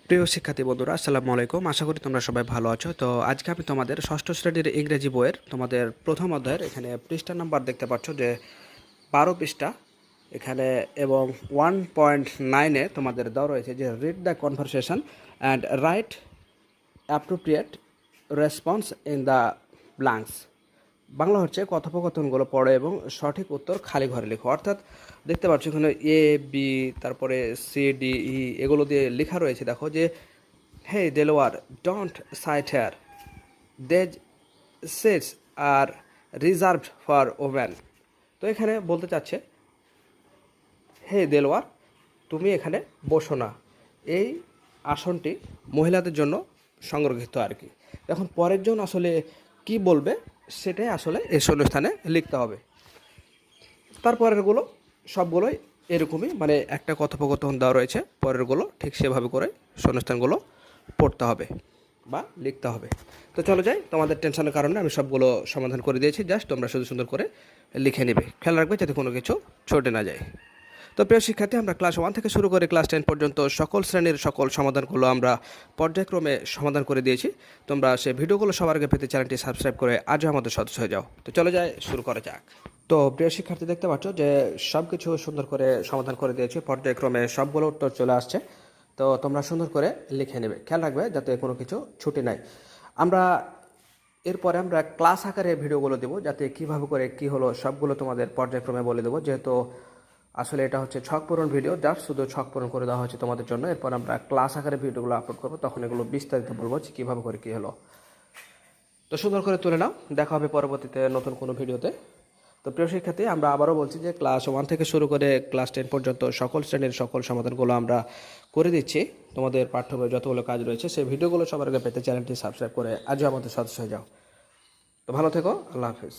প্রিয় শিক্ষার্থী বন্ধুরা, আসসালামু আলাইকুম। আশা করি তোমরা সবাই ভালো আছো। তো আজকে আমি তোমাদের ষষ্ঠ শ্রেণীর ইংরেজি বইয়ের তোমাদের প্রথম অধ্যায়ের এখানে পৃষ্ঠা নাম্বার দেখতে পাচ্ছ যে 12 পৃষ্ঠা এখানে, এবং 1.9-এ তোমাদের দেওয়া রয়েছে যে read the conversation and right appropriate response in the blanks. Bangla হচ্ছে কথোপকথনগুলো পড়ো এবং সঠিক উত্তর খালি ঘরে লেখো। অর্থাৎ দেখতে পাচ্ছ এখানে এ বি, তারপরে সি ডি ই এগুলো দিয়ে লেখা রয়েছে। দেখো যে hey Delwar, don't sit here, the seats are reserved for women. তো এখানে বলতে চাচ্ছে হে দেলোয়ার, তুমি এখানে বসো না, এই আসনটি মহিলাদের জন্য সংরক্ষিত আর কি। এখন পরের জন আসলে কি বলবে সেটাই আসলে এই শূন্যস্থানে লিখতে হবে। তারপরেরগুলো সবগুলোই এরকমই, মানে একটা কথোপকথন দেওয়া রয়েছে, পরেরগুলো ঠিক সেভাবে করে শূন্যস্থানগুলো পড়তে হবে বা লিখতে হবে। তো চলো যাই, তোমাদের টেনশনের কারণে আমি সবগুলো সমাধান করে দিয়েছি, জাস্ট তোমরা শুধু সুন্দর করে লিখে নেবে। খেয়াল রাখবে যাতে কোনো কিছু ছুটে না যায়। তো প্রিয় শিক্ষার্থী, আমরা ক্লাস 1 থেকে শুরু করে ক্লাস 10 পর্যন্ত সকল শ্রেণীর সকল সমাধানগুলো আমরা পর্যায়ক্রমে সমাধান করে দিয়েছি। তোমরা সেই ভিডিওগুলো সবার আগে পেতে চ্যানেলটি সাবস্ক্রাইব করে আজও আমাদের সদস্য হয়ে যাও। তো চলে যায়, শুরু করা যাক। তো প্রিয় শিক্ষার্থী, দেখতে পাচ্ছ যে সব কিছু সুন্দর করে সমাধান করে দিয়েছি, পর্যায়ক্রমে সবগুলো উত্তর চলে আসছে। তো তোমরা সুন্দর করে লিখে নেবে, খেয়াল রাখবে যাতে কোনো কিছু ছুটি নাই। এরপরে আমরা ক্লাস আকারে ভিডিওগুলো দেবো, যাতে কীভাবে করে কী হলো সবগুলো তোমাদের পর্যায়ক্রমে বলে দেবো। যেহেতু আসলে এটা হচ্ছে ছক পূরণ ভিডিও, জাস্ট শুধু ছক পূরণ করে দেওয়া হচ্ছে তোমাদের জন্য। এরপর আমরা ক্লাস আকারে ভিডিওগুলো আপলোড করবো, তখন এগুলো বিস্তারিত বলবো যে কীভাবে করে কী হলো। তো সুন্দর করে তুলে নাও, দেখা হবে পরবর্তীতে নতুন কোনো ভিডিওতে। তো প্রিয় শিক্ষার্থী, আমরা আবারও বলছি যে ক্লাস 1 থেকে শুরু করে ক্লাস 10 পর্যন্ত সকল শ্রেণীর সকল সমাধানগুলো আমরা করে দিচ্ছি। তোমাদের পাঠ্য বই যতগুলো কাজ রয়েছে সেই ভিডিওগুলো সবার আগে পেতে চ্যানেলটি সাবস্ক্রাইব করে আজও আমাদের সদস্য হয়ে যাও। তো ভালো থেকো, আল্লাহ হাফিজ।